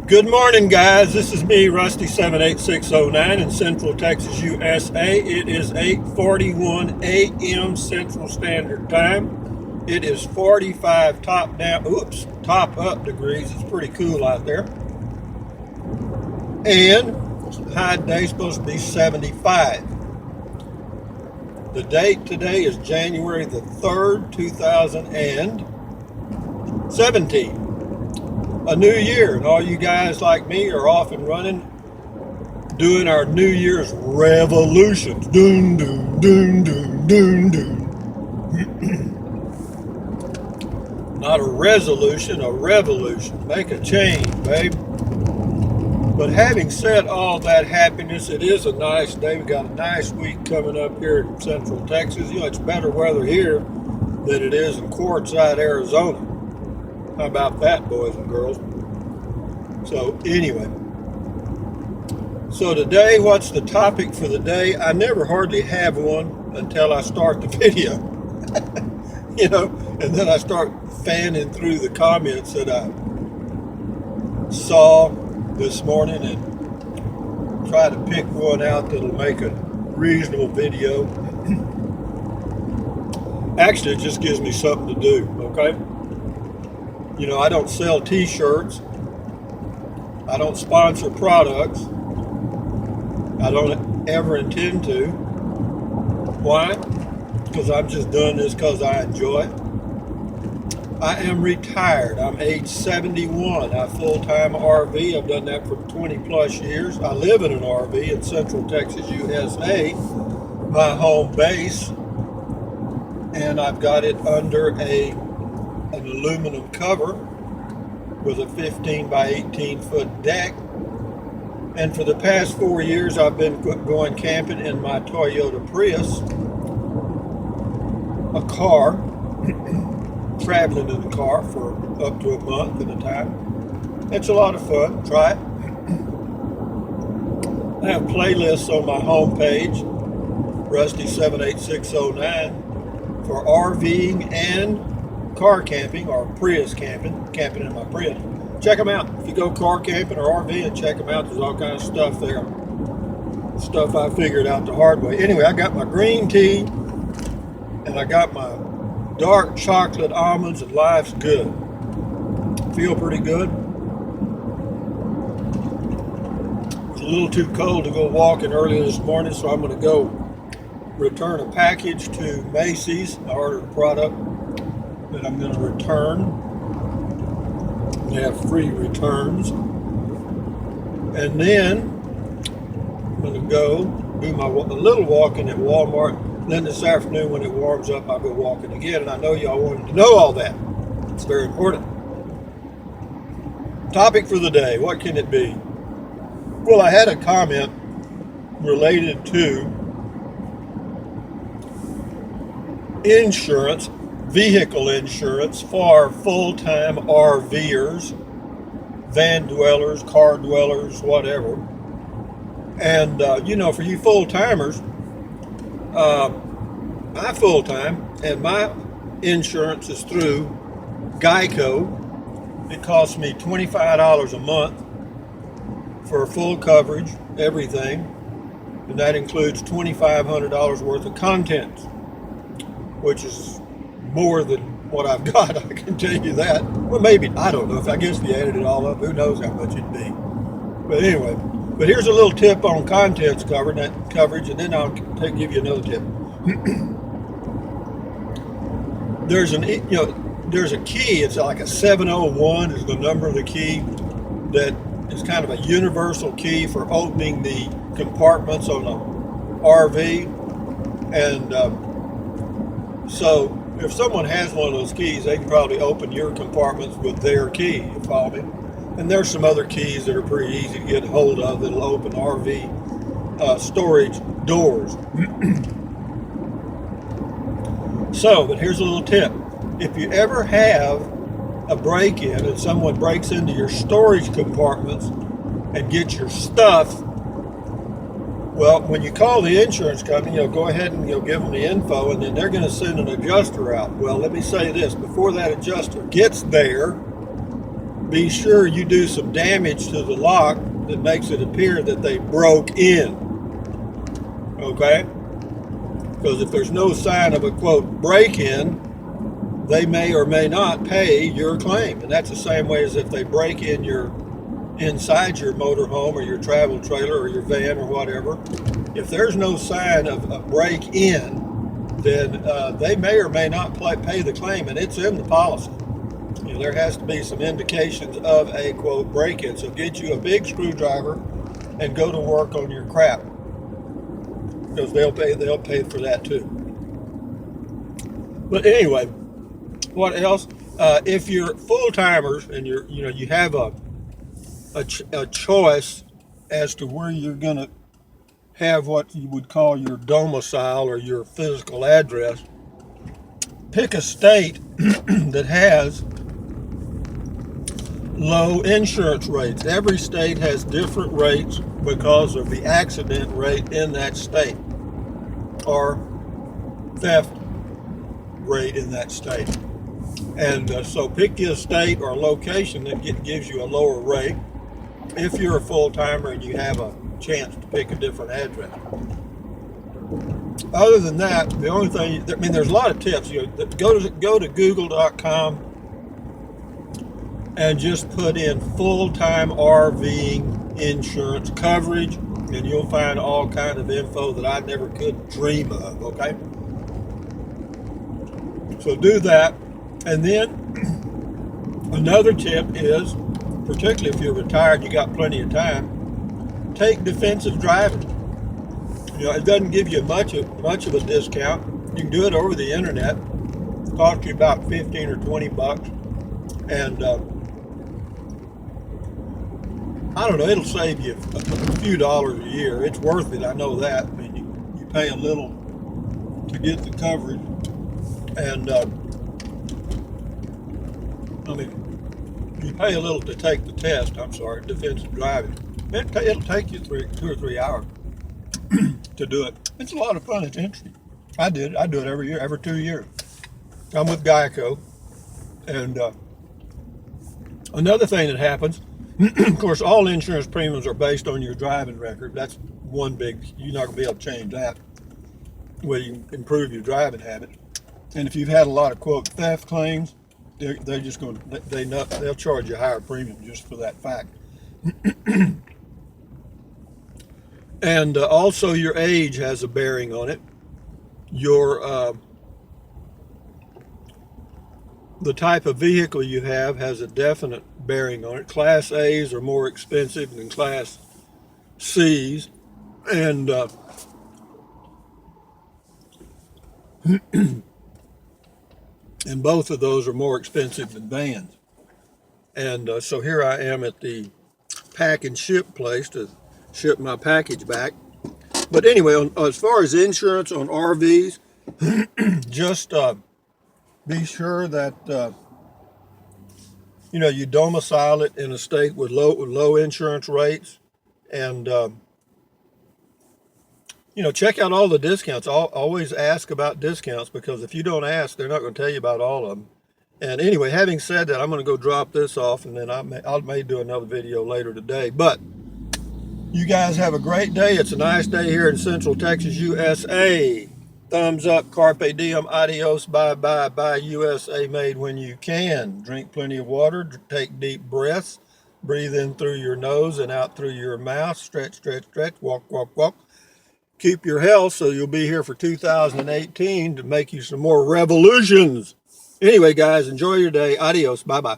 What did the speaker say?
Good morning, guys. This is me, Rusty78609 in Central Texas, USA. It is 8:41 a.m. Central Standard Time. It is 45 top up degrees. It's pretty cool out there. And high today is supposed to be 75. The date today is January the 3rd, 2017. A new year, and all you guys like me are off and running, doing our New Year's revolutions. Doon, doon, doon, doon, doon, doon. Not a resolution, a revolution. Make a change, babe. But having said all that happiness, it is a nice day. We got a nice week coming up here in Central Texas. You know, it's better weather here than it is in Quartzsite, Arizona. How about that, boys and girls? So anyway, so today, what's the topic for the day? I never hardly have one until I start the video, and then I start fanning through the comments that I saw this morning and try to pick one out that'll make a reasonable video. Actually, it just gives me something to do, okay? You know, I don't sell t-shirts. I don't sponsor products. I don't ever intend to. Why? Because I'm just doing this because I enjoy it. I am retired. I'm age 71. I full-time RV. I've done that for 20 plus years. I live in an RV in Central Texas, USA, my home base. And I've got it under an aluminum cover with a 15 by 18 foot deck. And for the past 4 years I've been going camping in my Toyota Prius, a car, traveling in the car for up to a month at a time. It's a lot of fun. Try it. I have playlists on my homepage, Rusty78609, for RVing and car camping, or Prius camping in my Prius. Check them out. If you go car camping or RVing, check them out. There's all kinds of stuff there. Stuff I figured out the hard way. Anyway, I got my green tea and I got my dark chocolate almonds, and life's good. Feel pretty good. It's a little too cold to go walking early this morning, so I'm going to go return a package to Macy's. I ordered a product that I'm going to return. They have free returns. And then I'm going to go do a little walking at Walmart. Then this afternoon when it warms up, I'll go walking again. And I know y'all wanted to know all that. It's very important. Topic for the day, what can it be? Well, I had a comment related to insurance, vehicle insurance for full-time RV'ers, van dwellers, car dwellers, whatever. And, for you full-timers, I'm full-time, and my insurance is through Geico. It costs me $25 a month for full coverage, everything, and that includes $2,500 worth of contents, which is more than what I've got, I can tell you that. Well, maybe, I don't know. I guess if you added it all up, who knows how much it'd be. But anyway, here's a little tip on contents coverage, and then I'll give you another tip. There's a key. It's like a 701 is the number of the key that is kind of a universal key for opening the compartments on an RV. And so if someone has one of those keys, they can probably open your compartments with their key, you follow me? And there's some other keys that are pretty easy to get hold of that'll open RV storage doors. So, but here's a little tip. If you ever have a break-in and someone breaks into your storage compartments and gets your stuff, well, when you call the insurance company, you'll go ahead and you'll give them the info, and then they're going to send an adjuster out. Well, let me say this. Before that adjuster gets there, be sure you do some damage to the lock that makes it appear that they broke in. Okay? Because if there's no sign of a quote break-in, they may or may not pay your claim. And that's the same way as if they break in inside your motorhome or your travel trailer or your van or whatever. If there's no sign of a break-in, then they may or may not pay the claim, and it's in the policy. You know, there has to be some indications of a quote break-in. So get you a big screwdriver and go to work on your crap, because they'll pay for that too. But anyway, what else? If you're full-timers and you have a choice as to where you're going to have what you would call your domicile or your physical address, pick a state that has low insurance rates. Every state has different rates because of the accident rate in that state or theft rate in that state. And so pick you a state or a location that gives you a lower rate if you're a full-timer and you have a chance to pick a different address. Other than that, the only thing, I mean, there's a lot of tips. Go to google.com and just put in full-time RVing insurance coverage, and you'll find all kind of info that I never could dream of. Okay, so do that. And then another tip is, particularly if you're retired, you got plenty of time, take defensive driving. You know, it doesn't give you much of a discount. You can do it over the internet. It costs you about 15 or 20 bucks. And I don't know, it'll save you a few dollars a year. It's worth it, I know that. I mean, you pay a little to get the coverage. And I mean, you pay a little to take the test, defensive driving. It'll take you 2 or 3 hours to do it. It's a lot of fun. It's interesting. I do it every year, every 2 years. I'm with Geico. And another thing that happens, of course, all insurance premiums are based on your driving record. That's one big, you're not going to be able to change that. Well, you can improve your driving habit. And if you've had a lot of, quote, theft claims, they're just going to, they'll charge you a higher premium just for that fact. And also your age has a bearing on it. Your the type of vehicle you have has a definite bearing on it. Class A's are more expensive than Class C's, and and both of those are more expensive than vans. And so here I am at the pack and ship place to ship my package back. But anyway, as far as insurance on RVs, just be sure that you domicile it in a state with low insurance rates, and check out all the discounts. Always ask about discounts, because if you don't ask, they're not going to tell you about all of them. And anyway, having said that, I'm going to go drop this off, and then I may do another video later today. But you guys have a great day. It's a nice day here in Central Texas, USA. Thumbs up, carpe diem, adios, bye-bye, bye, USA, made when you can. Drink plenty of water, take deep breaths, breathe in through your nose and out through your mouth, stretch, stretch, stretch, walk, walk, walk. Keep your health so you'll be here for 2018 to make you some more revolutions. Anyway, guys, enjoy your day. Adios, bye-bye.